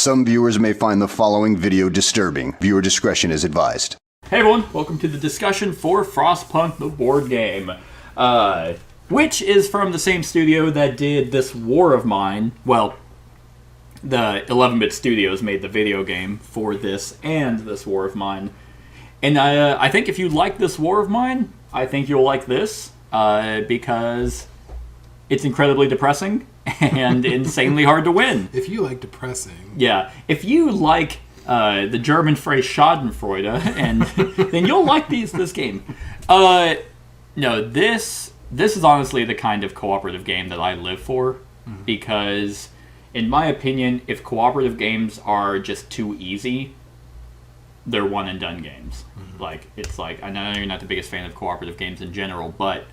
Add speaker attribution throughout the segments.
Speaker 1: Some viewers may find the following video disturbing. Viewer discretion is advised.
Speaker 2: Hey everyone, welcome to the discussion for Frostpunk, the board game. Which is from the same studio that did this War of Mine. Well, the 11-bit studios made the video game for this and this War of Mine. And I think if you like this War of Mine, I think you'll like this, because it's incredibly depressing and insanely hard to win.
Speaker 3: If you like depressing.
Speaker 2: Yeah. If you like the German phrase Schadenfreude, and then you'll like this game. No, this is honestly the kind of cooperative game that I live for, because, in my opinion, if cooperative games are just too easy, they're one-and-done games. I know you're not the biggest fan of cooperative games in general, but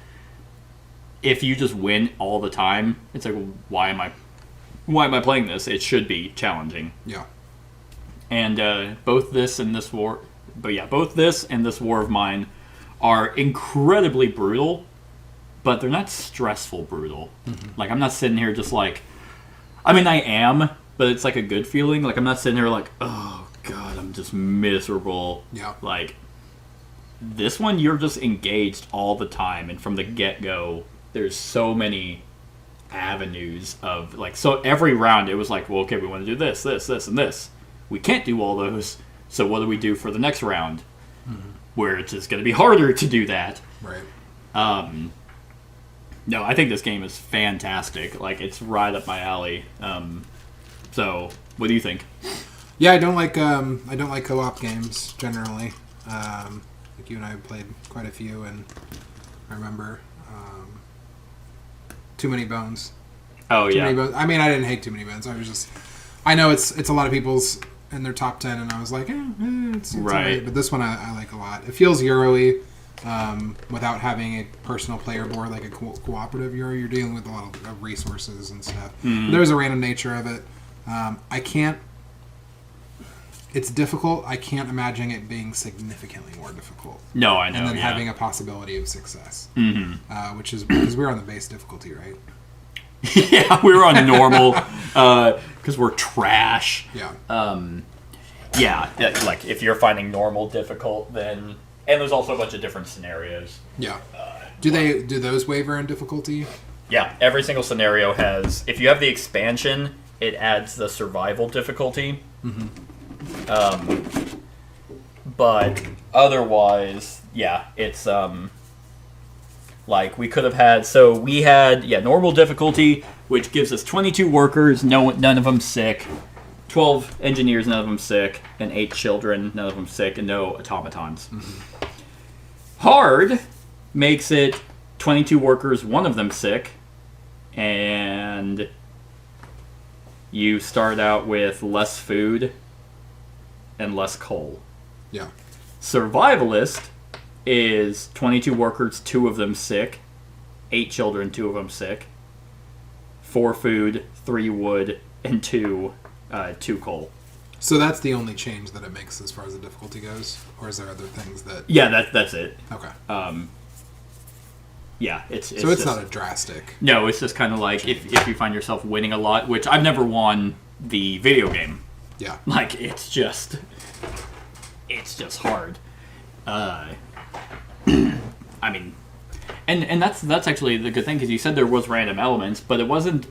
Speaker 2: if you just win all the time, it's like, well, why am I playing this? It should be challenging.
Speaker 3: Yeah.
Speaker 2: And both this and this War of Mine are incredibly brutal, but they're not stressful brutal. Like, I'm not sitting here just like, I mean, I am, but it's like a good feeling. Like, I'm not sitting here like, oh god, I'm just miserable.
Speaker 3: Yeah.
Speaker 2: Like, this one, you're just engaged all the time, and from the get-go, there's so many avenues of, like, so every round it was like, well, okay, we want to do this, and this. We can't do all those, so what do we do for the next round? Where it's just going to be harder to do that.
Speaker 3: Right.
Speaker 2: No, I think this game is fantastic. Like, it's right up my alley. So, what do you think?
Speaker 3: Yeah, I don't like co-op games generally. Like, you and I have played quite a few, and I remember Too Many Bones.
Speaker 2: Oh,
Speaker 3: Too
Speaker 2: yeah.
Speaker 3: Many Bones. I mean, I didn't hate Too Many Bones. I know it's a lot of people's in their top 10, and I was like, it's
Speaker 2: right.
Speaker 3: Alright. But this one I like a lot. It feels Euro-y, without having a personal player board like a cooperative Euro. You're dealing with a lot of resources and stuff. There's a random nature of it. It's difficult. I can't imagine it being significantly more difficult.
Speaker 2: No, I know.
Speaker 3: And then having a possibility of success. Which is because we're on the base difficulty, right?
Speaker 2: Yeah, we were on normal because we're trash.
Speaker 3: Yeah.
Speaker 2: Yeah, like if you're finding normal difficult, then, and there's also a bunch of different scenarios.
Speaker 3: Yeah. Do those waver in difficulty?
Speaker 2: Yeah, every single scenario has. If you have the expansion, it adds the survival difficulty. But otherwise, yeah, it's like we could have had. So we had normal difficulty, which gives us 22 workers, none of them sick, 12 engineers, none of them sick, and 8 children, none of them sick, and no automatons. Hard makes it 22 workers, one of them sick, and you start out with less food and less coal.
Speaker 3: Yeah.
Speaker 2: Survivalist is 22 workers, 2 of them sick, 8 children, 2 of them sick, 4 food, 3 wood, and 2 coal.
Speaker 3: So that's the only change that it makes as far as the difficulty goes? Or is there other things that...
Speaker 2: Yeah, that's it.
Speaker 3: Okay.
Speaker 2: Yeah, it's
Speaker 3: so it's just not a drastic...
Speaker 2: No, it's just kind of like if you find yourself winning a lot, which I've never won the video game.
Speaker 3: Yeah.
Speaker 2: Like, it's just hard. I mean, and that's actually the good thing, because you said there was random elements, but it wasn't.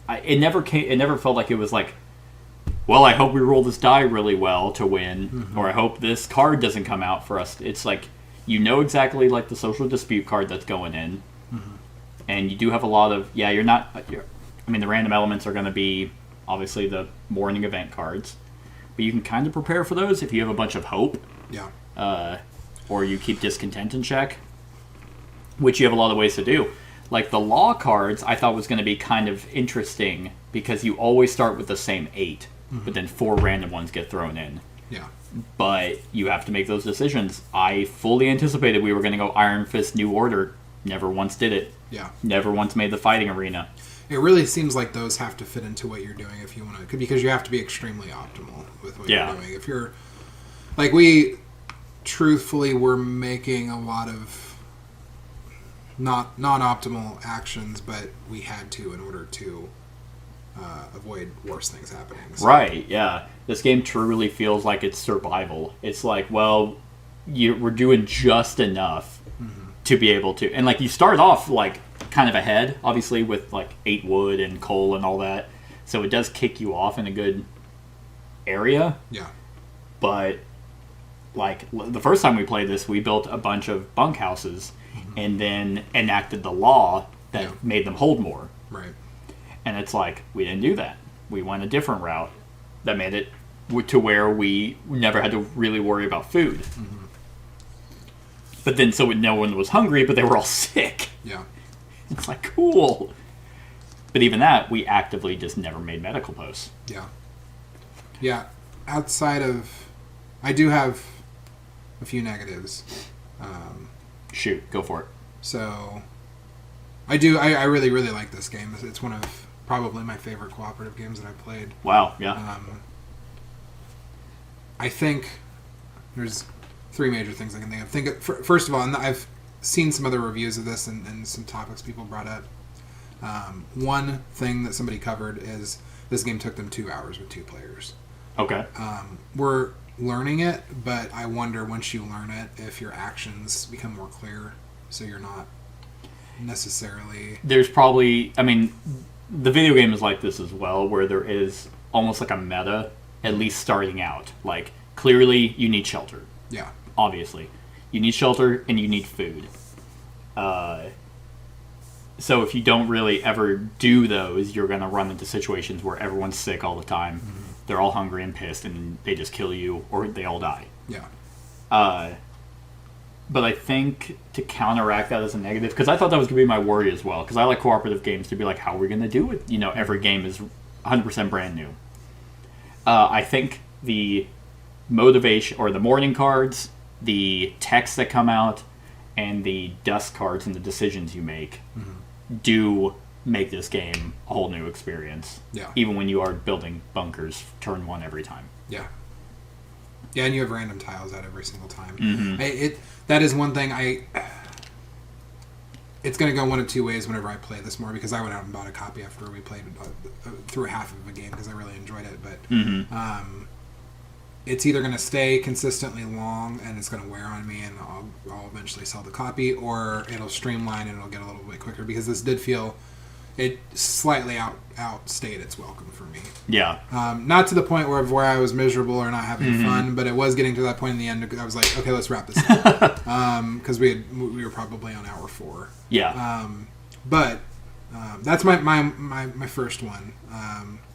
Speaker 2: It never felt like it was like, well, I hope we roll this die really well to win, or I hope this card doesn't come out for us. It's like, you know exactly like the social dispute card that's going in, and you do have a lot of I mean, the random elements are going to be obviously the morning event cards, but you can kind of prepare for those if you have a bunch of hope.
Speaker 3: Yeah.
Speaker 2: Or you keep discontent in check, which you have a lot of ways to do. Like the law cards, I thought was going to be kind of interesting because you always start with the same 8, but then 4 random ones get thrown in.
Speaker 3: Yeah.
Speaker 2: But you have to make those decisions. I fully anticipated we were going to go Iron Fist New Order. Never once did it.
Speaker 3: Yeah.
Speaker 2: Never once made the fighting arena.
Speaker 3: It really seems like those have to fit into what you're doing if you want to, because you have to be extremely optimal with what you're doing. If you're, like, we truthfully were making a lot of not non-optimal actions, but we had to in order to avoid worse things happening. So.
Speaker 2: Right, yeah. This game truly feels like it's survival. It's like, well, we're doing just enough to be able to... And, like, you start off, like, kind of ahead, obviously, with, like, 8 wood and coal and all that. So it does kick you off in a good area.
Speaker 3: Yeah.
Speaker 2: But, like, the first time we played this, we built a bunch of bunkhouses and then enacted the law that made them hold more.
Speaker 3: Right.
Speaker 2: And it's like, we didn't do that. We went a different route that made it to where we never had to really worry about food. But then, so no one was hungry, but they were all sick.
Speaker 3: Yeah.
Speaker 2: It's like, cool. But even that, we actively just never made medical posts.
Speaker 3: Yeah. Yeah. Outside of... I do have a few negatives.
Speaker 2: Shoot, go for it.
Speaker 3: So... I really, really like this game. It's one of probably my favorite cooperative games that I've played.
Speaker 2: Wow, yeah.
Speaker 3: I think there's 3 major things I can think of. First of all, and I've seen some other reviews of this and some topics people brought up. One thing that somebody covered is this game took them 2 hours with 2 players.
Speaker 2: Okay.
Speaker 3: We're learning it, but I wonder once you learn it if your actions become more clear, so you're not necessarily...
Speaker 2: There's probably... I mean, the video game is like this as well, where there is almost like a meta, at least starting out. Like, clearly, you need shelter.
Speaker 3: Yeah.
Speaker 2: Obviously. You need shelter, and you need food. So if you don't really ever do those, you're going to run into situations where everyone's sick all the time. They're all hungry and pissed, and they just kill you, or they all die.
Speaker 3: Yeah.
Speaker 2: But I think to counteract that as a negative, because I thought that was going to be my worry as well, because I like cooperative games to be like, how are we going to do it? You know, every game is 100% brand new. I think the motivation, or the morning cards, the texts that come out, and the dust cards and the decisions you make do make this game a whole new experience.
Speaker 3: Yeah.
Speaker 2: Even when you are building bunkers turn 1 every time.
Speaker 3: Yeah. Yeah, and you have random tiles out every single time. That is one thing it's going to go one of 2 ways whenever I play this more, because I went out and bought a copy after we played through half of a game because I really enjoyed it. But it's either going to stay consistently long and it's going to wear on me and I'll eventually sell the copy, or it'll streamline and it'll get a little bit quicker, because this did feel... It slightly outstayed its welcome for me.
Speaker 2: Yeah.
Speaker 3: Not to the point where I was miserable or not having fun, but it was getting to that point in the end. I was like, okay, let's wrap this up. Because we were probably on hour 4.
Speaker 2: Yeah.
Speaker 3: But that's my first one.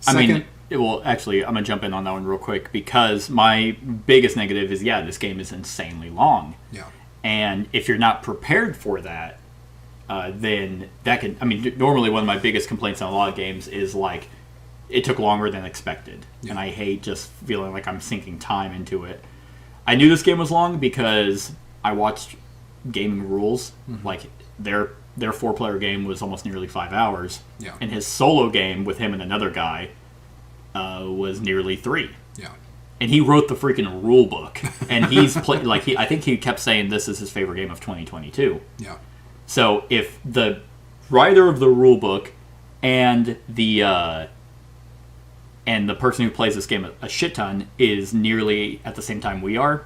Speaker 3: Second,
Speaker 2: well, actually, I'm going to jump in on that one real quick, because my biggest negative is, this game is insanely long.
Speaker 3: Yeah.
Speaker 2: And if you're not prepared for that, then that can... I mean, normally one of my biggest complaints on a lot of games is, like, it took longer than expected. Yeah. And I hate just feeling like I'm sinking time into it. I knew this game was long because I watched Gaming Rules. Like, their 4-player game was almost nearly 5 hours.
Speaker 3: Yeah.
Speaker 2: And his solo game with him and another guy was nearly 3.
Speaker 3: Yeah.
Speaker 2: And he wrote the freaking rule book. And he's played... like, I think he kept saying this is his favorite game of 2022.
Speaker 3: Yeah.
Speaker 2: So if the writer of the rulebook and the person who plays this game a shit ton is nearly at the same time we are,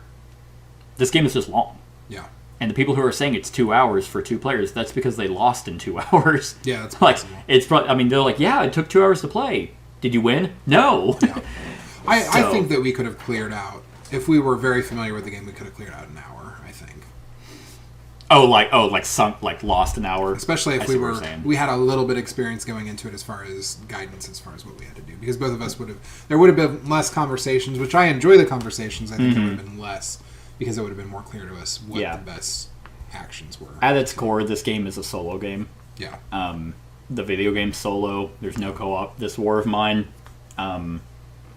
Speaker 2: this game is just long.
Speaker 3: Yeah.
Speaker 2: And the people who are saying it's 2 hours for 2 players, that's because they lost in 2 hours.
Speaker 3: Yeah, that's
Speaker 2: possible. Like, it's probably... I mean, they're like, it took 2 hours to play. Did you win? No.
Speaker 3: Yeah. I think that we could have cleared out, if we were very familiar with the game, we could have cleared out an hour, I think.
Speaker 2: Lost an hour.
Speaker 3: Especially if we had a little bit of experience going into it as far as guidance, as far as what we had to do, because both of us there would have been less conversations, which I enjoy the conversations. I think there would have been less, because it would have been more clear to us what the best actions were.
Speaker 2: At its core, this game is a solo game.
Speaker 3: Yeah.
Speaker 2: The video game solo. There's no co-op. This War of Mine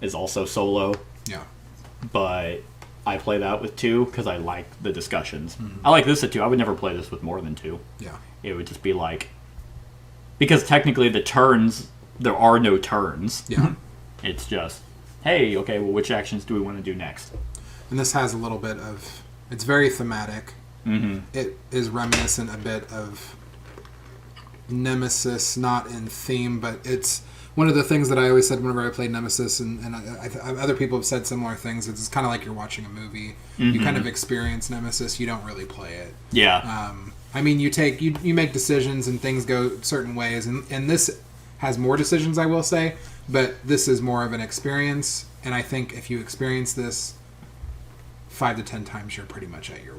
Speaker 2: is also solo.
Speaker 3: Yeah.
Speaker 2: But I play that with 2 because I like the discussions. I like this at 2. I would never play this with more than 2.
Speaker 3: Yeah.
Speaker 2: It would just be like... Because technically the turns... There are no turns.
Speaker 3: Yeah.
Speaker 2: It's just, hey, okay, well, which actions do we want to do next?
Speaker 3: And this has a little bit of... It's very thematic. It is reminiscent a bit of Nemesis, not in theme, but it's... one of the things that I always said whenever I played Nemesis, and other people have said similar things, it's kind of like you're watching a movie. You kind of experience Nemesis. You don't really play it.
Speaker 2: Yeah.
Speaker 3: I mean, you make decisions and things go certain ways, and this has more decisions, I will say, but this is more of an experience, and I think if you experience this 5 to 10 times, you're pretty much at your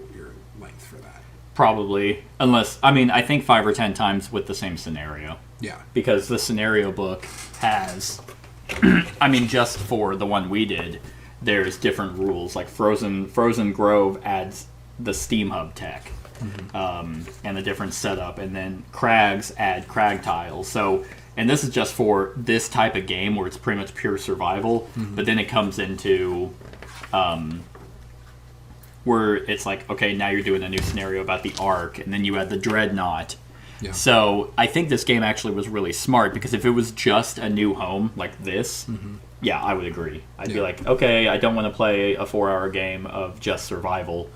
Speaker 3: length for that.
Speaker 2: Probably. Unless, I mean, I think 5 or 10 times with the same scenario.
Speaker 3: Yeah.
Speaker 2: Because the scenario book has, I mean, just for the one we did, there's different rules. Like Frozen Grove adds the Steam Hub tech. And a different setup, and then crags add crag tiles. So, and this is just for this type of game where it's pretty much pure survival. But then it comes into where it's like, okay, now you're doing a new scenario about the Ark, and then you add the Dreadnought.
Speaker 3: Yeah.
Speaker 2: So I think this game actually was really smart, because if it was just a new home like this, yeah, I would agree. I'd be like, okay, I don't want to play a 4-hour game of just survival.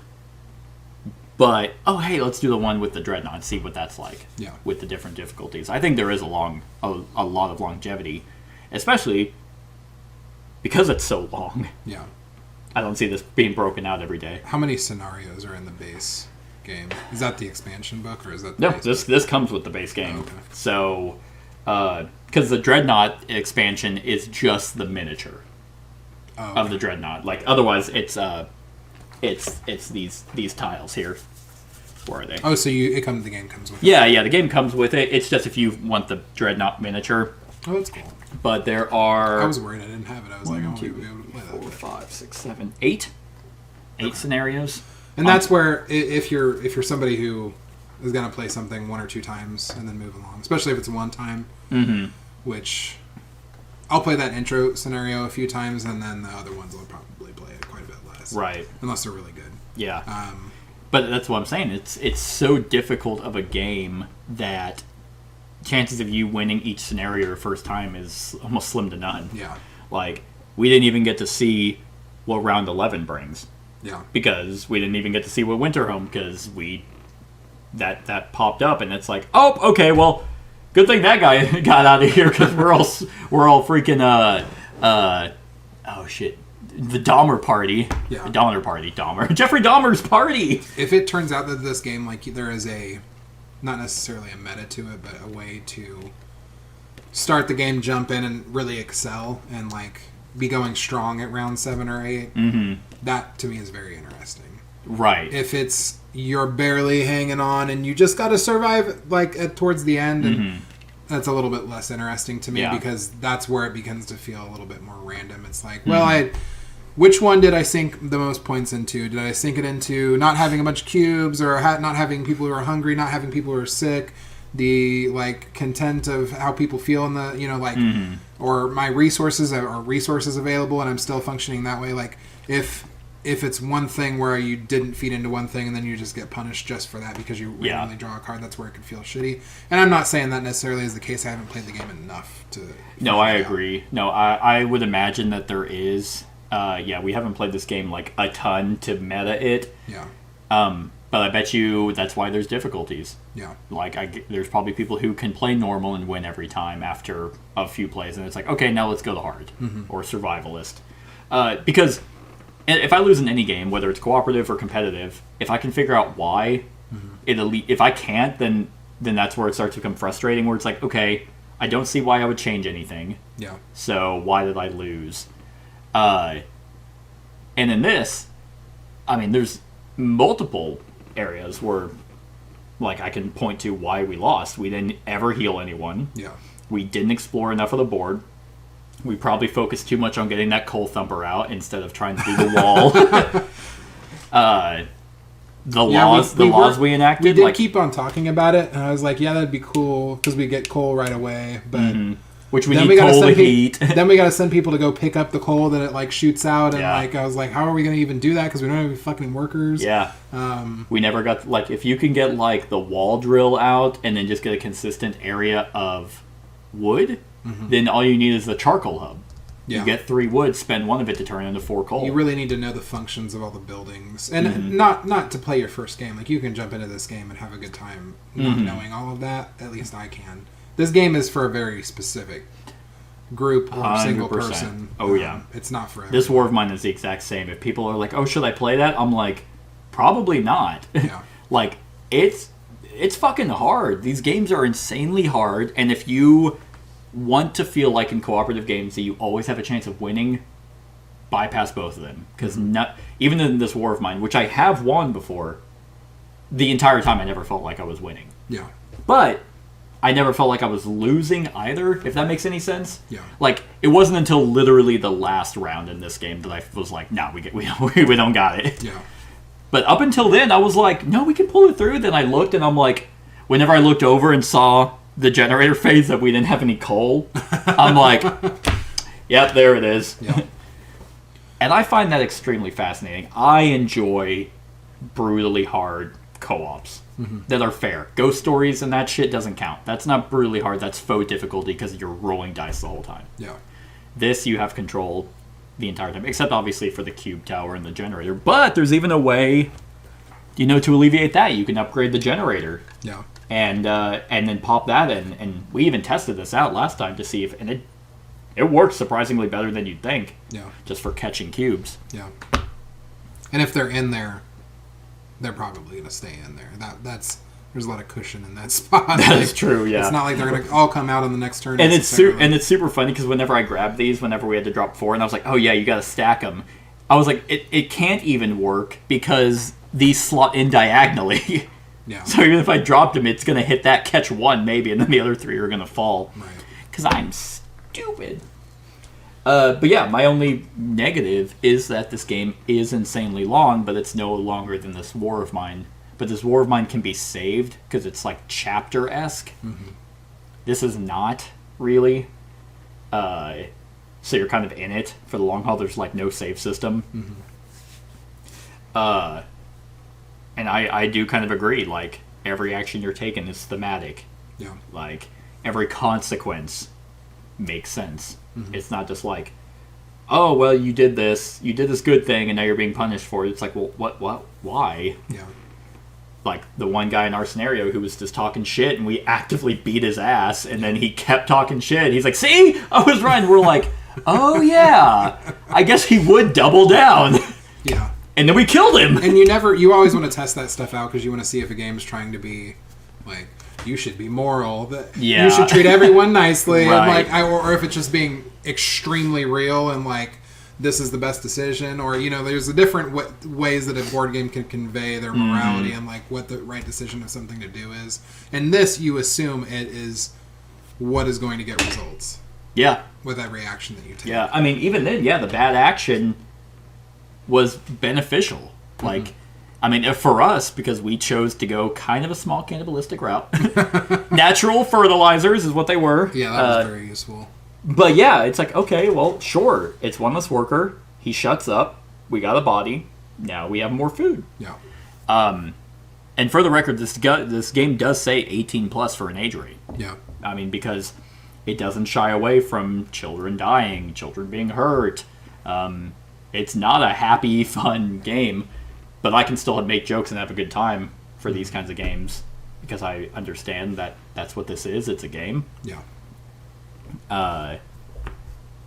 Speaker 2: But, oh, hey, let's do the one with the Dreadnought and see what that's like with the different difficulties. I think there is a lot of longevity, especially because it's so long.
Speaker 3: Yeah.
Speaker 2: I don't see this being broken out every day.
Speaker 3: How many scenarios are in the base game? Is that the expansion book, or is that the
Speaker 2: No,
Speaker 3: base
Speaker 2: this comes with the base game.
Speaker 3: Oh, okay.
Speaker 2: So, because the Dreadnought expansion is just the miniature of the Dreadnought. Like, otherwise, it's these tiles here. Where are they?
Speaker 3: Oh, so the game comes with it.
Speaker 2: Yeah, the game comes with it. It's just if you want the Dreadnought miniature.
Speaker 3: Oh, that's cool.
Speaker 2: But there are...
Speaker 3: I was worried I didn't have it. I was like, I want to be able to play that.
Speaker 2: 4, 5, 6, 7, 8. 8 scenarios.
Speaker 3: And that's where, if you're somebody who is going to play something 1 or 2 times and then move along, especially if it's one time, which I'll play that intro scenario a few times, and then the other ones I'll probably play it quite a bit less.
Speaker 2: Right.
Speaker 3: Unless they're really good.
Speaker 2: Yeah. But that's what I'm saying. It's so difficult of a game that chances of you winning each scenario your first time is almost slim to none.
Speaker 3: Yeah.
Speaker 2: Like, we didn't even get to see what round 11 brings.
Speaker 3: Yeah.
Speaker 2: Because we didn't even get to see what Winterhome, because that popped up, and it's like, oh, okay, well, good thing that guy got out of here, because we're all freaking oh shit. The Dahmer party.
Speaker 3: Yeah.
Speaker 2: The Dahmer. Jeffrey Dahmer's party!
Speaker 3: If it turns out that this game, like, there is not necessarily a meta to it, but a way to start the game, jump in, and really excel, and, like, be going strong at round 7 or 8, that, to me, is very interesting.
Speaker 2: Right.
Speaker 3: If it's, you're barely hanging on, and you just gotta survive, like, towards the end, and that's a little bit less interesting to me, because that's where it begins to feel a little bit more random. It's like, well, which one did I sink the most points into? Did I sink it into not having a bunch of cubes, or not having people who are hungry, not having people who are sick, the, like, content of how people feel in the, like, or my resources available, and I'm still functioning that way? Like, if it's one thing where you didn't feed into one thing and then you just get punished just for that because you randomly draw a card, that's where it could feel shitty. And I'm not saying that necessarily is the case. I haven't played the game enough to...
Speaker 2: No, I agree. No, I would imagine that there is. We haven't played this game, like, a ton to meta it.
Speaker 3: Yeah.
Speaker 2: But I bet you that's why there's difficulties.
Speaker 3: Yeah.
Speaker 2: Like, there's probably people who can play normal and win every time after a few plays, and it's like, okay, now let's go to hard or survivalist. Because if I lose in any game, whether it's cooperative or competitive, if I can figure out why, if I can't, then that's where it starts to become frustrating, where it's like, okay, I don't see why I would change anything.
Speaker 3: Yeah.
Speaker 2: So why did I lose? And in this, I mean, there's multiple areas where, like, I can point to why we lost. We didn't ever heal anyone.
Speaker 3: Yeah.
Speaker 2: We didn't explore enough of the board. We probably focused too much on getting that coal thumper out instead of trying to do the wall. The laws we enacted.
Speaker 3: We did keep on talking about it, and I was like, yeah, that'd be cool, because we get coal right away, but...
Speaker 2: Which we need coal to heat.
Speaker 3: Then we got to send people to go pick up the coal that it, like, shoots out, and like I was like, how are we going to even do that? Because we don't have any fucking workers.
Speaker 2: Yeah. We never got, like, if you can get, like, the wall drill out and then just get a consistent area of wood, then all you need is the charcoal hub. Yeah. You get 3 wood, spend 1 of it to turn into 4 coal.
Speaker 3: You really need to know the functions of all the buildings, and not to play your first game. Like, you can jump into this game and have a good time not knowing all of that. At least I can. This game is for a very specific group or single
Speaker 2: 100%.
Speaker 3: person.
Speaker 2: Oh, yeah.
Speaker 3: It's not for everyone.
Speaker 2: This War of Mine is the exact same. If people are like, oh, should I play that? I'm like, probably not.
Speaker 3: Yeah.
Speaker 2: Like, it's fucking hard. These games are insanely hard, and if you want to feel like in cooperative games that you always have a chance of winning, bypass both of them. Because even in this War of Mine, which I have won before, the entire time I never felt like I was winning.
Speaker 3: Yeah.
Speaker 2: But I never felt like I was losing either, if that makes any sense.
Speaker 3: Yeah.
Speaker 2: Like, it wasn't until literally the last round in this game that I was like, nah, we don't got it.
Speaker 3: Yeah.
Speaker 2: But up until then, I was like, no, we can pull it through. Then I looked, and I'm like, whenever I looked over and saw the generator phase that we didn't have any coal, I'm like, yep, there it is.
Speaker 3: Yeah.
Speaker 2: And I find that extremely fascinating. I enjoy brutally hard co-ops that are fair. Ghost Stories and that shit doesn't count. That's not brutally hard. That's faux difficulty because you're rolling dice the whole time.
Speaker 3: Yeah.
Speaker 2: This, you have control the entire time, except obviously for the cube tower and the generator. But there's even a way, to alleviate that. You can upgrade the generator.
Speaker 3: Yeah.
Speaker 2: And then pop that in. And we even tested this out last time to see if... And it works surprisingly better than you'd think.
Speaker 3: Yeah.
Speaker 2: Just for catching cubes.
Speaker 3: Yeah. And if they're in there, they're probably going to stay in there. There's a lot of cushion in that spot.
Speaker 2: That's true, yeah.
Speaker 3: It's not like they're going to all come out on the next turn.
Speaker 2: And it's super funny because whenever I grabbed these, whenever we had to drop 4, and I was like, oh yeah, you got to stack them. I was like, it can't even work because these slot in diagonally.
Speaker 3: Yeah.
Speaker 2: So even if I dropped them, it's going to hit that, catch 1 maybe, and then the other 3 are going to fall.
Speaker 3: Right.
Speaker 2: Because I'm stupid. But yeah, my only negative is that this game is insanely long, but it's no longer than this War of Mine. But this War of Mine can be saved because it's like chapter-esque. Mm-hmm. This is not really. So you're kind of in it for the long haul. There's like no save system. Mm-hmm. And I do kind of agree. Like, every action you're taking is thematic.
Speaker 3: Yeah.
Speaker 2: Like, every consequence makes sense. Mm-hmm. It's not just like, oh, well, you did this good thing, and now you're being punished for it. It's like, well, what, why?
Speaker 3: Yeah.
Speaker 2: Like, the one guy in our scenario who was just talking shit, and we actively beat his ass, and then he kept talking shit. He's like, see? I was right. And we're like, oh, yeah. I guess he would double down.
Speaker 3: Yeah.
Speaker 2: And then we killed him.
Speaker 3: And you always want to test that stuff out because you want to see if a game's trying to be, like, you should be moral. That
Speaker 2: Yeah.
Speaker 3: You should treat everyone nicely.
Speaker 2: Right.
Speaker 3: And, like, or if it's just being extremely real and, like, this is the best decision, or there's a different ways that a board game can convey their morality and like what the right decision of something to do is. And this, you assume it is what is going to get results.
Speaker 2: Yeah.
Speaker 3: With every action that you take.
Speaker 2: Yeah, I mean, even then, the bad action was beneficial. Like, I mean, for us, because we chose to go kind of a small cannibalistic route. Natural fertilizers is what they were.
Speaker 3: Yeah, that was very useful.
Speaker 2: But yeah, it's like, okay, well, sure. It's one less worker. He shuts up. We got a body. Now we have more food.
Speaker 3: Yeah.
Speaker 2: And for the record, this game does say 18 plus for an age rate.
Speaker 3: Yeah.
Speaker 2: I mean, because it doesn't shy away from children dying, children being hurt. It's not a happy, fun game, but I can still make jokes and have a good time for these kinds of games because I understand that that's what this is. It's a game.
Speaker 3: Yeah.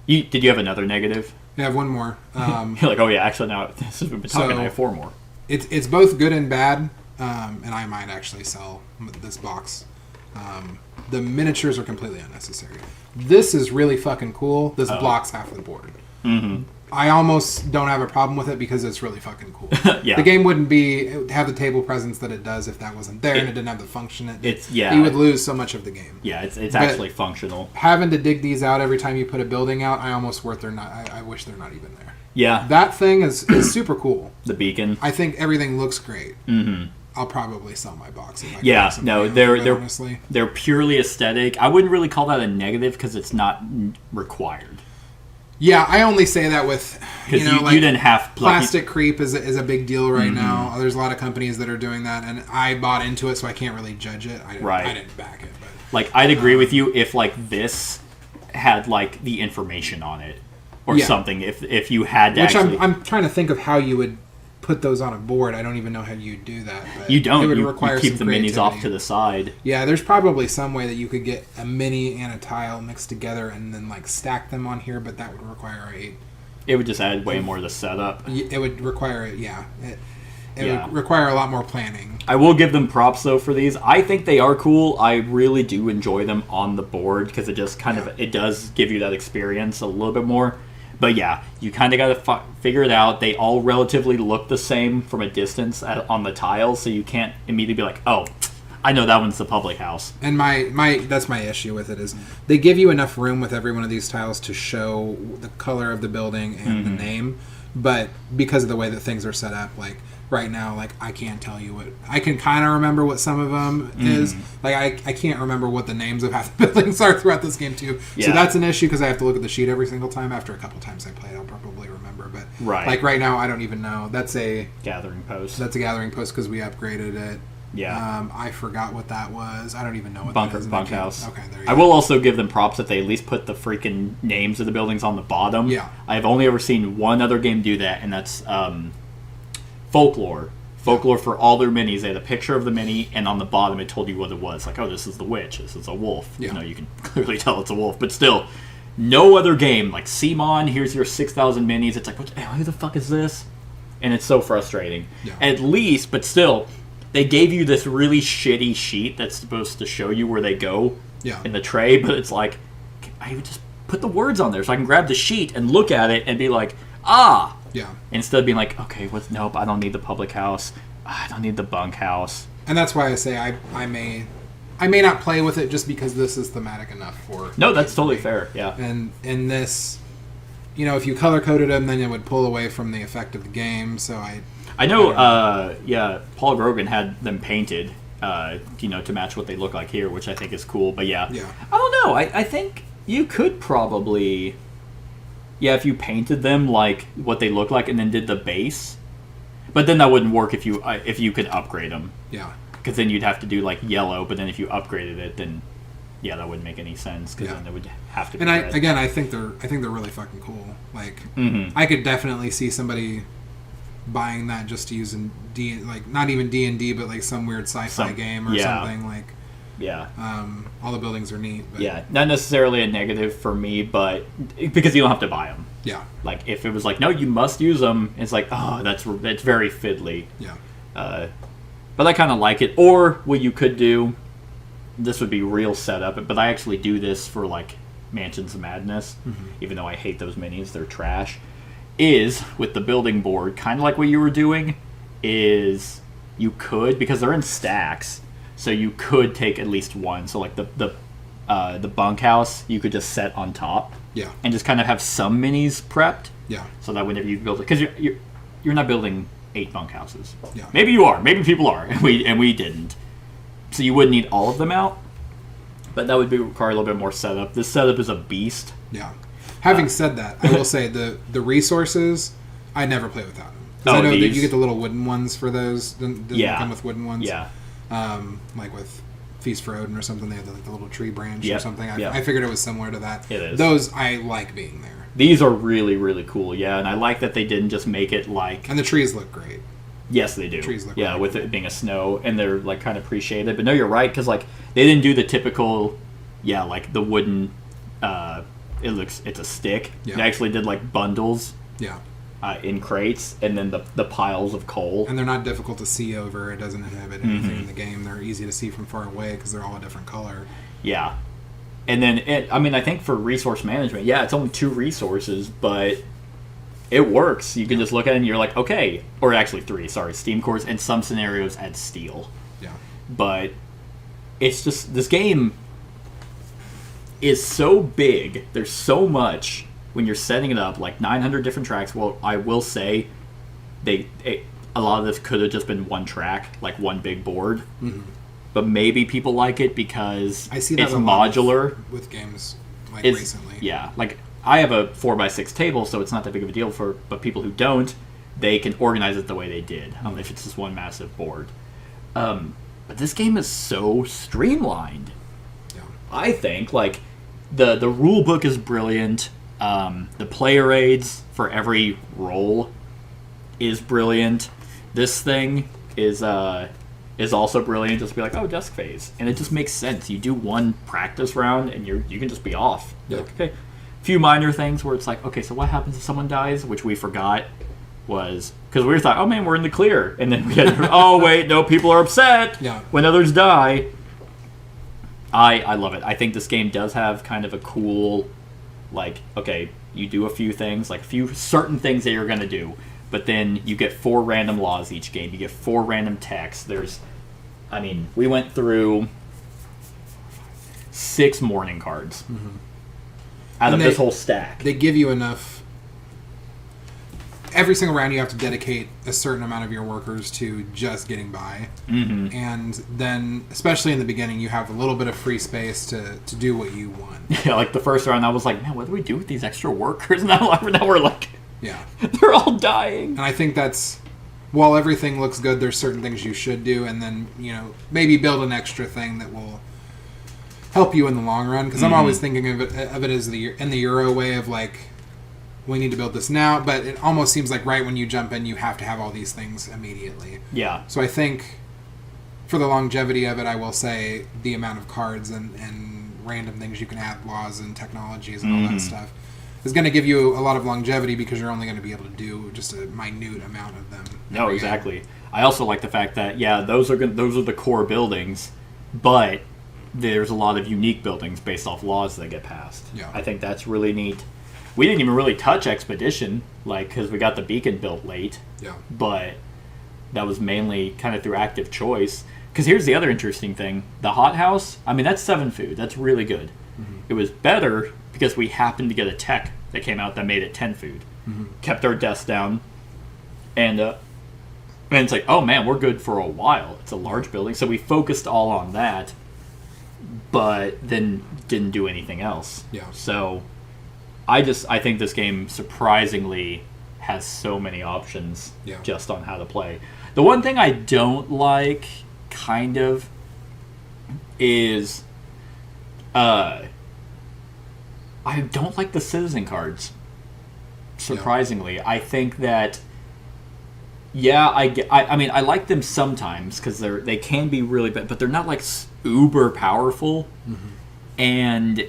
Speaker 2: Did you have another negative?
Speaker 3: I have one more.
Speaker 2: You're like, oh yeah, actually now since we've been talking, I have 4 more.
Speaker 3: It's both good and bad, and I might actually sell this box. The miniatures are completely unnecessary. This is really fucking cool. This blocks half of the board. Mm-hmm. I almost don't have a problem with it because it's really fucking cool.
Speaker 2: Yeah.
Speaker 3: The game wouldn't have the table presence that it does if that wasn't there and it didn't have the function. You would lose so much of the game.
Speaker 2: Yeah, it's actually functional.
Speaker 3: Having to dig these out every time you put a building out, I almost wish they're not. I wish they're not even there.
Speaker 2: Yeah,
Speaker 3: that thing is super cool.
Speaker 2: The beacon.
Speaker 3: I think everything looks great. Mm-hmm. I'll probably sell my box. If I
Speaker 2: honestly, they're purely aesthetic. I wouldn't really call that a negative because it's not required.
Speaker 3: Yeah, I only say that with
Speaker 2: you didn't have
Speaker 3: plastic creep is a big deal right now. There's a lot of companies that are doing that, and I bought into it, so I can't really judge it. I didn't back it, but
Speaker 2: like I'd agree with you if like this had like the information on it or something. If you had to,
Speaker 3: I'm trying to think of how you would put those on a board. I don't even know how you do that. But
Speaker 2: You don't.
Speaker 3: It would
Speaker 2: You
Speaker 3: require
Speaker 2: keep
Speaker 3: some
Speaker 2: the minis off
Speaker 3: creativity.
Speaker 2: to the side.
Speaker 3: Yeah, there's probably some way that you could get a mini and a tile mixed together and then like stack them on here, but that would require
Speaker 2: It would just add way more to the setup.
Speaker 3: it would require it
Speaker 2: Yeah.
Speaker 3: would require a lot more planning.
Speaker 2: I will give them props though for these. I think they are cool. I really do enjoy them on the board because it just kind of it does give you that experience a little bit more. But yeah, you kind of got to figure it out. They all relatively look the same from a distance on the tiles, so you can't immediately be like, "Oh, I know that one's the public house."
Speaker 3: And my that's my issue with it is they give you enough room with every one of these tiles to show the color of the building and the name, but because of the way that things are set up, like right now, like I can't tell you what I can kind of remember what some of them is. Like I can't remember what the names of half the buildings are throughout this game too.
Speaker 2: Yeah.
Speaker 3: So that's an issue because I have to look at the sheet every single time. After a couple times I played, I'll probably remember. But
Speaker 2: Right.
Speaker 3: like right now, I don't even know. That's a
Speaker 2: Gathering post.
Speaker 3: gathering post because we upgraded it.
Speaker 2: Yeah.
Speaker 3: I forgot what that was. I don't even know what that is.
Speaker 2: Bunkhouse.
Speaker 3: Okay, there you
Speaker 2: I
Speaker 3: go.
Speaker 2: will also give them props that they at least put the freaking names of the buildings on the bottom.
Speaker 3: Yeah.
Speaker 2: I've only ever seen one other game do that, and that's Folklore. Folklore, for all their minis, they had a picture of the mini, and on the bottom it told you what it was. Like, oh, this is the witch, this is a wolf.
Speaker 3: Yeah.
Speaker 2: You know, you can clearly tell it's a wolf, but still, no other game, like Simon, here's your 6,000 minis, it's like, who the fuck is this? And it's so frustrating.
Speaker 3: Yeah.
Speaker 2: At least, but still, they gave you this really shitty sheet that's supposed to show you where they go
Speaker 3: Yeah.
Speaker 2: in the tray, but it's like, I would just put the words on there so I can grab the sheet and look at it and be like, ah!
Speaker 3: Yeah.
Speaker 2: Instead of being like, okay, nope, I don't need the public house. I don't need the bunkhouse.
Speaker 3: And that's why I say I may not play with it just because this is thematic enough for.
Speaker 2: No, that's totally fair. Yeah.
Speaker 3: And in this, you know, if you color coded them, then it would pull away from the effect of the game. So
Speaker 2: I know. Yeah, Paul Grogan had them painted, to match what they look like here, which I think is cool. But yeah,
Speaker 3: Yeah.
Speaker 2: I don't know. I think you could probably, if you painted them like what they look like and then did the base. But then that wouldn't work if you could upgrade them.
Speaker 3: Yeah.
Speaker 2: Because then you'd have to do like yellow, but then if you upgraded it, then that wouldn't make any sense because then it would have to be
Speaker 3: And
Speaker 2: red.
Speaker 3: I think they're really fucking cool. Like
Speaker 2: Mhm.
Speaker 3: I could definitely see somebody buying that just to use in like not even D&D, but like some weird sci-fi game or something like.
Speaker 2: Yeah.
Speaker 3: All the buildings are neat. But
Speaker 2: Yeah, not necessarily a negative for me, but because you don't have to buy them.
Speaker 3: Yeah.
Speaker 2: Like if it was like, no, you must use them, it's like, oh, that's very fiddly.
Speaker 3: Yeah.
Speaker 2: But I kind of like it. Or what you could do, this would be real setup, but I actually do this for like Mansions of Madness, even though I hate those minis, they're trash. Is with the building board, kind of like what you were doing, is you could, because they're in stacks, so you could take at least one. So like the bunkhouse, you could just set on top.
Speaker 3: Yeah.
Speaker 2: And just kind of have some minis prepped.
Speaker 3: Yeah.
Speaker 2: So that whenever you build it, because you're not building 8 bunkhouses.
Speaker 3: Yeah.
Speaker 2: Maybe you are. Maybe people are, and we didn't. So you wouldn't need all of them out. But that would require a little bit more setup. This setup is a beast.
Speaker 3: Yeah. Having said that, I will say the resources I never play without them. 'Cause I know that
Speaker 2: these?
Speaker 3: you get the little wooden ones for those. Doesn't come with wooden ones.
Speaker 2: Yeah.
Speaker 3: Like with Feast for Odin or something, they had like the little tree branch or
Speaker 2: Yep,
Speaker 3: something.
Speaker 2: yep.
Speaker 3: I figured it was similar to that.
Speaker 2: It is.
Speaker 3: Those I like being there,
Speaker 2: These are really, really cool. Yeah, and I like that they didn't just make it like...
Speaker 3: and the trees look great.
Speaker 2: Yes, they do.
Speaker 3: Trees look
Speaker 2: yeah,
Speaker 3: really
Speaker 2: with
Speaker 3: cool.
Speaker 2: it being a snow, and they're like kind of appreciated. But no, you're right, because like they didn't do the typical, like the wooden. It's a stick.
Speaker 3: Yeah.
Speaker 2: They actually did like bundles
Speaker 3: Yeah,
Speaker 2: in crates, and then the piles of coal.
Speaker 3: and they're not difficult to see over. It doesn't inhibit anything
Speaker 2: Mm-hmm.
Speaker 3: in the game. They're easy to see from far away because they're all a different color.
Speaker 2: Yeah, and then I think for resource management, it's only 2 resources, but it works. You can just look at it and you're like, okay, or actually 3. Sorry, steam cores. In some scenarios, add steel.
Speaker 3: Yeah,
Speaker 2: But it's just, this game is so big. There's so much when you're setting it up, like 900 different tracks. Well, I will say a lot of this could have just been one track, like one big board.
Speaker 3: Mm-hmm.
Speaker 2: But maybe people like it because
Speaker 3: I see that
Speaker 2: it's
Speaker 3: a lot
Speaker 2: modular.
Speaker 3: with games like
Speaker 2: It's-
Speaker 3: recently.
Speaker 2: Yeah, like I have a 4x6 table, so it's not that big of a deal but people who don't, they can organize it the way they did, if it's just one massive board. But this game is so streamlined.
Speaker 3: Yeah.
Speaker 2: I think like the rule book is brilliant. The player aids for every role is brilliant. this thing is also brilliant. Just be like, oh, desk phase, and it just makes sense. You do one practice round, and you can just be off. You're like, okay. Few minor things where it's like, okay, so what happens if someone dies? Which we forgot was because we thought, oh man, we're in the clear, and then we had, oh wait, no, people are upset when others die. I love it. I think this game does have kind of a cool, like, okay, you do a few things, like a few certain things that you're gonna do, but then you get 4 random laws each game. You get 4 random texts. We went through 6 mourning cards. Out of this whole stack.
Speaker 3: They give you enough. Every single round you have to dedicate a certain amount of your workers to just getting by. And then, especially in the beginning, you have a little bit of free space to do what you want.
Speaker 2: Yeah, like the first round I was like, man, what do we do with these extra workers? Now we're like,
Speaker 3: yeah,
Speaker 2: they're all dying.
Speaker 3: And I think that's, while everything looks good, there's certain things you should do, and then, maybe build an extra thing that will help you in the long run, because I'm always thinking of it as in the Euro way of like, we need to build this now, but it almost seems like right when you jump in, you have to have all these things immediately.
Speaker 2: Yeah.
Speaker 3: So I think for the longevity of it, I will say the amount of cards and random things you can add, laws and technologies and all that stuff, is going to give you a lot of longevity because you're only going to be able to do just a minute amount of them.
Speaker 2: No, exactly. I also like the fact that, those are the core buildings, but there's a lot of unique buildings based off laws that get passed.
Speaker 3: Yeah.
Speaker 2: I think that's really neat. We didn't even really touch Expedition, because we got the beacon built late.
Speaker 3: Yeah.
Speaker 2: But that was mainly kind of through active choice. Because here's the other interesting thing. The hothouse, that's 7 food. That's really good. It was better because we happened to get a tech that came out that made it 10 food. Kept our deaths down. And it's like, oh man, we're good for a while. It's a large building. So we focused all on that, but then didn't do anything else.
Speaker 3: Yeah.
Speaker 2: So I think this game surprisingly has so many options just on how to play. The one thing I don't like, kind of, is I don't like the citizen cards. Surprisingly, I think that I like them sometimes because they can be really bad, but they're not like uber powerful. And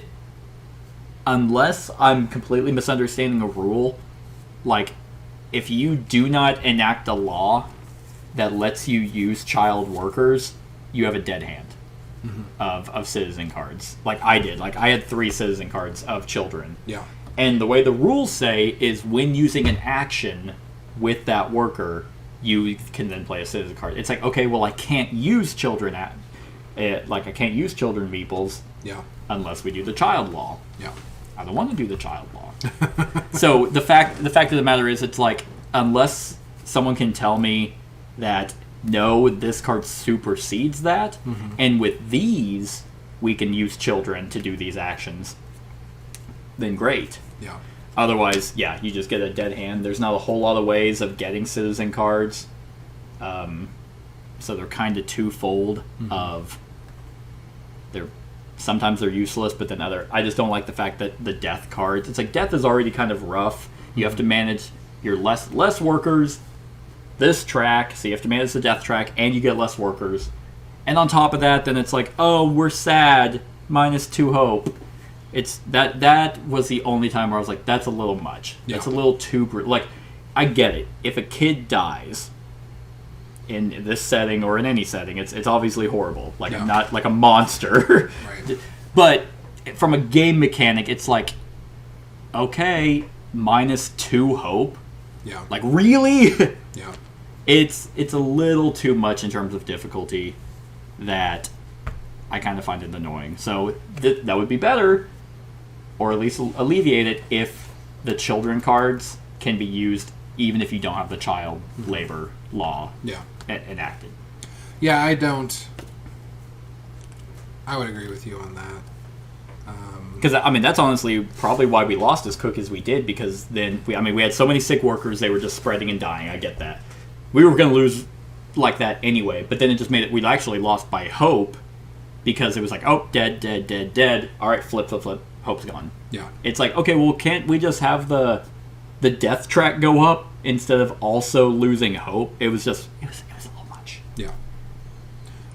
Speaker 2: unless I'm completely misunderstanding a rule, like if you do not enact a law that lets you use child workers, you have a dead hand of citizen cards. Like I did. Like I had 3 citizen cards of children.
Speaker 3: Yeah.
Speaker 2: And the way the rules say is when using an action with that worker, you can then play a citizen card. It's like, okay, well I can't use children I can't use children meeples unless we do the child law.
Speaker 3: Yeah.
Speaker 2: I don't want to do the child law. So the fact of the matter is, it's like, unless someone can tell me that no, this card supersedes that, and with these we can use children to do these actions, then great.
Speaker 3: Yeah.
Speaker 2: Otherwise, you just get a dead hand. There's not a whole lot of ways of getting citizen cards, so they're kind of twofold. Of sometimes they're useless, but then I just don't like the fact that the death cards. It's like death is already kind of rough. You have to manage your less workers. This track, so you have to manage the death track, and you get less workers. And on top of that, then it's like, oh, we're sad, -2 hope. It's that was the only time where I was like, that's a little much.
Speaker 3: Yeah.
Speaker 2: That's a little too like, I get it. If a kid dies in this setting or in any setting, it's obviously horrible. Like not like a monster.
Speaker 3: Right.
Speaker 2: But from a game mechanic, it's like, okay, -2 hope.
Speaker 3: Yeah.
Speaker 2: Like really?
Speaker 3: Yeah.
Speaker 2: It's a little too much in terms of difficulty that I kind of find it annoying. So that would be better, or at least alleviate it, if the children cards can be used even if you don't have the child labor law enacted.
Speaker 3: Yeah, I would agree with you on that.
Speaker 2: Because that's honestly probably why we lost as quick as we did, because then we had so many sick workers, they were just spreading and dying. I get that. We were going to lose like that anyway, but then it just made it, we actually lost by hope, because it was like, oh, dead. All right, flip. Hope's gone.
Speaker 3: Yeah.
Speaker 2: It's like, okay, well, can't we just have the death track go up instead of also losing hope. It was just it was a little much.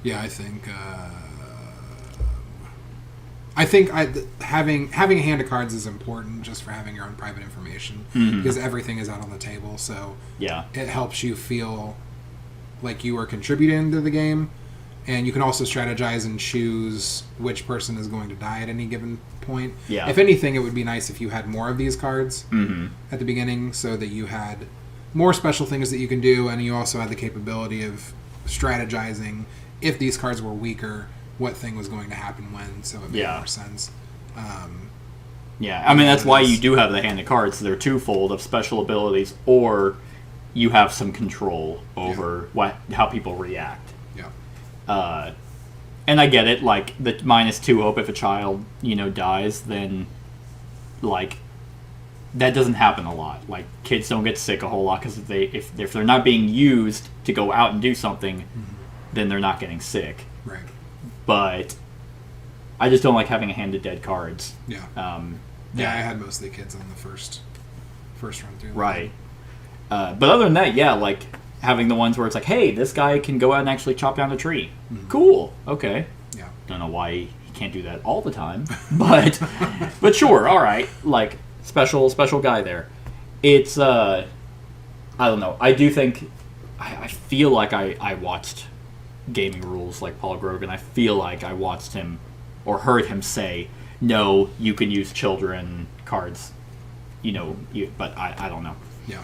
Speaker 3: Yeah, I think having a hand of cards is important just for having your own private information because everything is out on the table. So
Speaker 2: Yeah.
Speaker 3: it helps you feel like you are contributing to the game, and you can also strategize and choose which person is going to die at any given point.
Speaker 2: Yeah.
Speaker 3: If anything, it would be nice if you had more of these cards at the beginning, so that you had more special things that you can do, and you also had the capability of strategizing if these cards were weaker, what thing was going to happen when, so it made more sense.
Speaker 2: Yeah, I mean, that's why you do have the hand of cards. They're twofold of special abilities, or you have some control over how people react.
Speaker 3: Yeah.
Speaker 2: And I get it, like, the -2 hope if a child, dies, then, like, that doesn't happen a lot. Like, kids don't get sick a whole lot because if they're not being used to go out and do something, then they're not getting sick.
Speaker 3: Right.
Speaker 2: But I just don't like having a hand of dead cards.
Speaker 3: Yeah. I had most of the kids on the first run through.
Speaker 2: Right. But other than that, yeah, like having the ones where it's like, hey, this guy can go out and actually chop down a tree. Cool. Okay.
Speaker 3: Yeah.
Speaker 2: Don't know why he can't do that all the time, but sure. All right. Like special guy there. It's I don't know. I do think I feel like I watched Gaming Rules like Paul Grogan. I feel like I watched him or heard him say, no, you can use children cards, but I don't know.
Speaker 3: Yeah.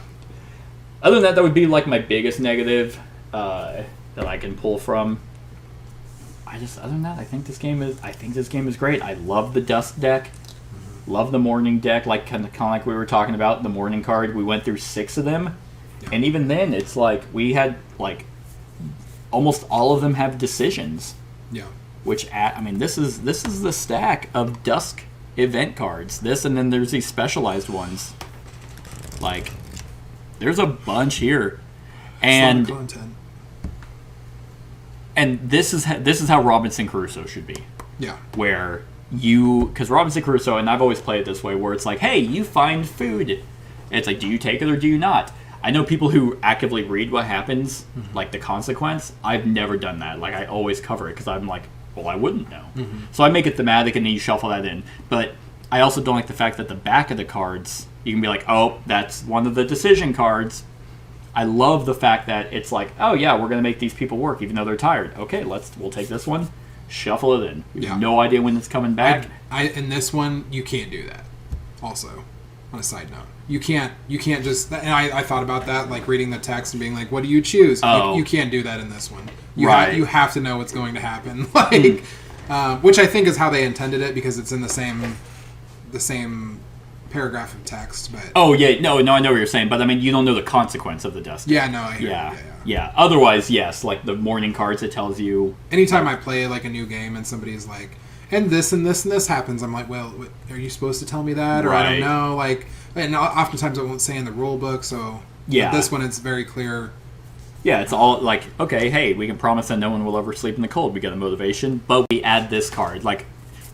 Speaker 2: Other than that, that would be like my biggest negative that I can pull from. Other than that, I think this game is great. I love the Dusk deck, love the Morning deck, like kind of like we were talking about the Morning card. We went through 6 of them, and even then, it's like we had like almost all of them have decisions.
Speaker 3: Yeah.
Speaker 2: Which this is the stack of Dusk event cards. This, and then there's these specialized ones. Like, there's a bunch here, and
Speaker 3: content.
Speaker 2: And this is how Robinson Crusoe should be.
Speaker 3: Yeah.
Speaker 2: Where because Robinson Crusoe, and I've always played it this way, where it's like, hey, you find food. And it's like, do you take it or do you not? I know people who actively read what happens, like the consequence. I've never done that. Like, I always cover it because I'm like, well, I wouldn't know. So I make it thematic and then you shuffle that in. But I also don't like the fact that the back of the cards, you can be like, oh, that's one of the decision cards. I love the fact that it's like, oh yeah, we're going to make these people work even though they're tired. Okay, we'll take this one, shuffle it in. You have no idea when it's coming back.
Speaker 3: In this one, you can't do that. Also, on a side note, you can't just. And I thought about that, like reading the text and being like, what do you choose?
Speaker 2: Oh.
Speaker 3: You can't do that in this one. You have to know what's going to happen. Like, which I think is how they intended it because it's in the same paragraph of text. But
Speaker 2: no, I know what you're saying, but I mean, you don't know the consequence of the dust.
Speaker 3: Yeah, no, I hear you.
Speaker 2: Yeah. Otherwise, yes, like the Morning cards, it tells you.
Speaker 3: Anytime I play like a new game and somebody's like, and this and this and this happens, I'm like, well, are you supposed to tell me that, or I don't know, like, and oftentimes it won't say in the rule book, so this one it's very clear.
Speaker 2: Yeah, it's all like, okay, hey, we can promise that no one will ever sleep in the cold. We get a motivation, but we add this card. Like,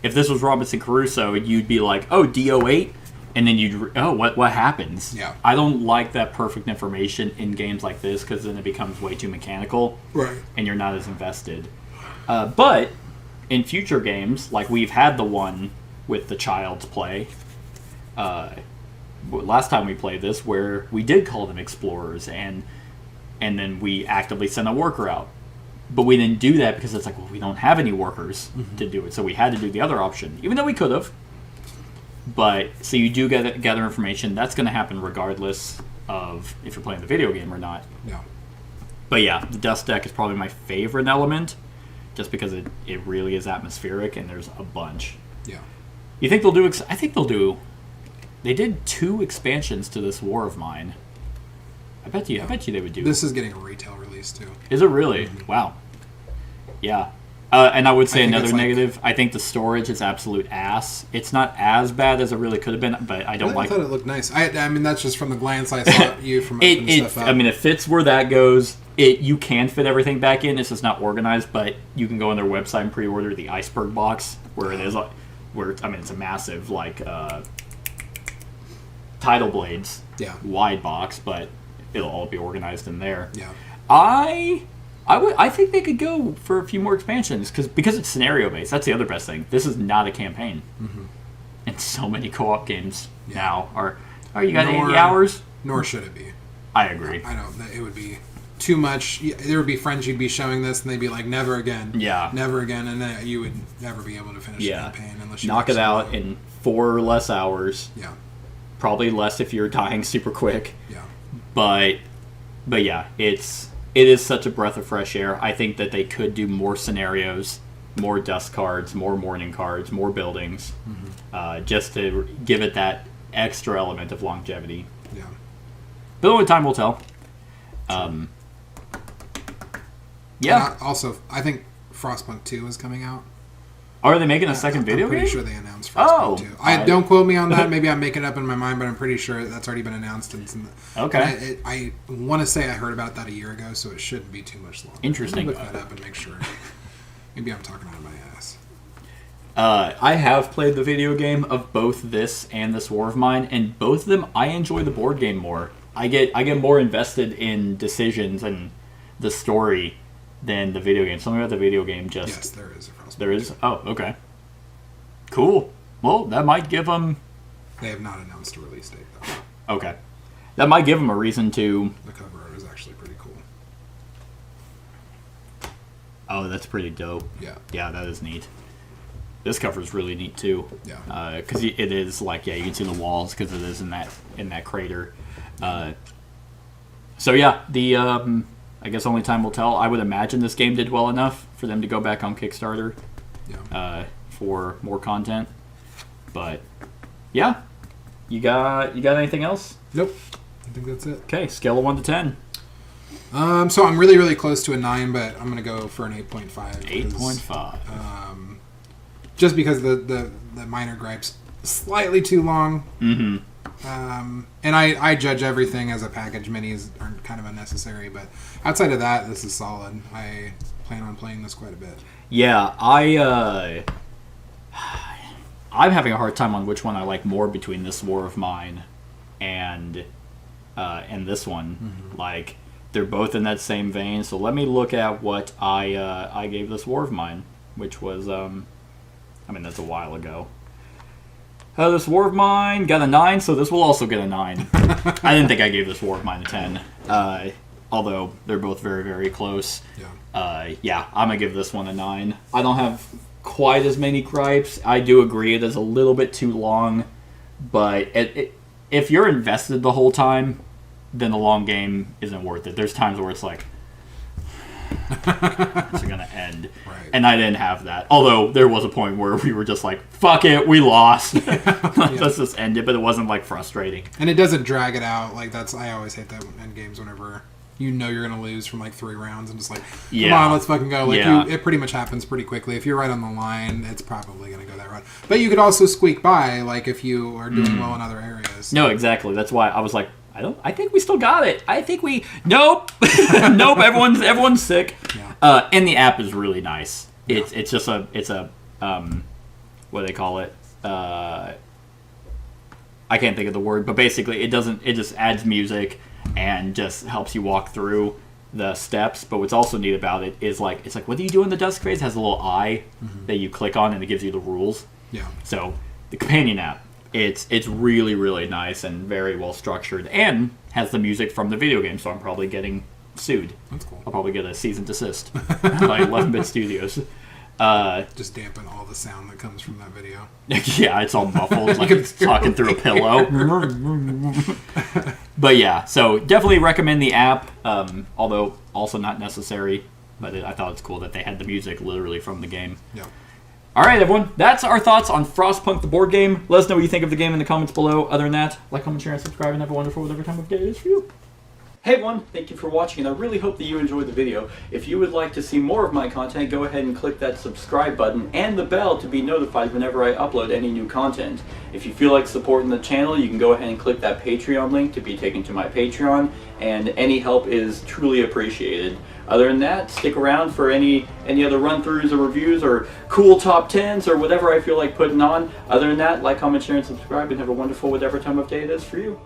Speaker 2: if this was Robinson Crusoe, you'd be like, oh, DO8, and then what happens?
Speaker 3: Yeah.
Speaker 2: I don't like that perfect information in games like this because then it becomes way too mechanical,
Speaker 3: right? And
Speaker 2: you're not as invested. But in future games, like we've had the one with the child's play. Last time we played this, where we did call them explorers, and then we actively sent a worker out. But we didn't do that because it's like, well, we don't have any workers to do it. So we had to do the other option, even though we could have. But, so you do gather information. That's going to happen regardless of if you're playing the video game or not.
Speaker 3: Yeah.
Speaker 2: But yeah, the Dust deck is probably my favorite element, just because it really is atmospheric, and there's a bunch.
Speaker 3: Yeah.
Speaker 2: You think they'll do... I think they'll do... They did 2 expansions to this War of Mine. I bet you they would do.
Speaker 3: This is getting a retail release too.
Speaker 2: Is it really? Wow. Yeah. And I would say another negative. I think the storage is absolute ass. It's not as bad as it really could have been, but I don't like.
Speaker 3: I thought it looked nice. I mean, that's just from the glance I saw you from opening stuff up.
Speaker 2: I mean, it fits where that goes. You can fit everything back in. It's just not organized, but you can go on their website and pre-order the Iceberg box, where it is, it's a massive Tidal Blades wide box, but it'll all be organized in there.
Speaker 3: Yeah.
Speaker 2: I think they could go for a few more expansions because it's scenario based. That's the other best thing. This is not a campaign. Mm-hmm. And so many co-op games now are you got 80 hours?
Speaker 3: Nor should it be.
Speaker 2: I agree.
Speaker 3: I don't. It would be too much. There would be friends you'd be showing this, and they'd be like, "Never again."
Speaker 2: Yeah.
Speaker 3: Never again, and then you would never be able to finish the campaign unless you
Speaker 2: knock it out in 4 or less hours.
Speaker 3: Yeah.
Speaker 2: Probably less if you're dying super quick.
Speaker 3: Yeah.
Speaker 2: But yeah, it is such a breath of fresh air. I think that they could do more scenarios, more dust cards, more morning cards, more buildings, just to give it that extra element of longevity.
Speaker 3: Yeah.
Speaker 2: But only time will tell. Yeah.
Speaker 3: Also, I think Frostpunk 2 is coming out.
Speaker 2: Are they making a second video
Speaker 3: I'm
Speaker 2: game?
Speaker 3: pretty sure they announced Frostpunk 2. Don't quote me on that. Maybe I'm making it up in my mind, but I'm pretty sure that's already been announced.
Speaker 2: Okay.
Speaker 3: I want to say I heard about that a year ago, so it shouldn't be too much longer.
Speaker 2: Interesting.
Speaker 3: Look that up and make sure. Maybe I'm talking out of my ass.
Speaker 2: I have played the video game of both this and This War of Mine, and both of them I enjoy the board game more. I get more invested in decisions and the story than the video game. Something about the video game just...
Speaker 3: Yes, there is a Frostpunk.
Speaker 2: There is? Oh, okay. Cool. Well, that might give them...
Speaker 3: They have not announced a release date, though.
Speaker 2: Okay. That might give them a reason to...
Speaker 3: The cover art is actually pretty cool.
Speaker 2: Oh, that's pretty dope.
Speaker 3: Yeah. Yeah,
Speaker 2: that is neat. This cover is really neat, too.
Speaker 3: Yeah.
Speaker 2: Because it is, like, you can see the walls because it is in that crater. So, yeah, the... I guess only time will tell. I would imagine this game did well enough for them to go back on Kickstarter for more content. But yeah, you got anything else?
Speaker 3: Nope. I think that's it.
Speaker 2: Okay, scale of 1 to 10.
Speaker 3: So I'm really, really close to a 9, but I'm gonna go for an 8.5.
Speaker 2: 8.5.
Speaker 3: Just because the minor gripes slightly too long.
Speaker 2: Mm-hmm.
Speaker 3: And I judge everything as a package. Minis are kind of unnecessary, but outside of that, this is solid. I plan on playing this quite a bit.
Speaker 2: Yeah, I'm having a hard time on which one I like more between This War of Mine and this one. Mm-hmm. Like, they're both in that same vein. So let me look at what I gave This War of Mine, which was that's a while ago. This War of Mine got a 9, so this will also get a 9. I didn't think I gave This War of Mine a 10, although they're both very, very close.
Speaker 3: Yeah.
Speaker 2: I'm going to give this one a 9. I don't have quite as many gripes. I do agree it is a little bit too long, but if you're invested the whole time, then the long game isn't worth it. There's times where it's like, it's going to end.
Speaker 3: Right.
Speaker 2: And I didn't have that. Although there was a point where we were just like, fuck it, we lost. Let's just end it. But it wasn't like frustrating.
Speaker 3: And it doesn't drag it out. Like I always hate that in games whenever you know you're going to lose from like 3 rounds and just like, come on, let's fucking go. Like it pretty much happens pretty quickly. If you're right on the line, it's probably going to go that route. But you could also squeak by, like if you are doing well in other areas.
Speaker 2: No, exactly. That's why I was like, I think we still got it. Nope. Nope, everyone's sick.
Speaker 3: Yeah.
Speaker 2: And the app is really nice. It's just a what do they call it? I can't think of the word, but basically it just adds music and just helps you walk through the steps. But what's also neat about it is it's like what do you do in the dust phase? It has a little eye that you click on and it gives you the rules.
Speaker 3: Yeah.
Speaker 2: So the companion app, it's really, really nice and very well structured and has the music from the video game, so I'm probably getting sued.
Speaker 3: That's cool.
Speaker 2: I'll probably get a cease and desist by 11-Bit Studios.
Speaker 3: Just dampen all the sound that comes from that video.
Speaker 2: Yeah, it's all muffled, like it's talking through a pillow. But yeah, so definitely recommend the app, although also not necessary, but I thought it's cool that they had the music literally from the game.
Speaker 3: Yeah.
Speaker 2: All right, everyone. That's our thoughts on Frostpunk, the board game. Let us know what you think of the game in the comments below. Other than that, like, comment, share, and subscribe, and have a wonderful whatever time of day it is for you. Hey, everyone. Thank you for watching, and I really hope that you enjoyed the video. If you would like to see more of my content, go ahead and click that subscribe button and the bell to be notified whenever I upload any new content. If you feel like supporting the channel, you can go ahead and click that Patreon link to be taken to my Patreon, and any help is truly appreciated. Other than that, stick around for any other run-throughs or reviews or cool top 10s or whatever I feel like putting on. Other than that, like, comment, share, and subscribe, and have a wonderful whatever time of day it is for you.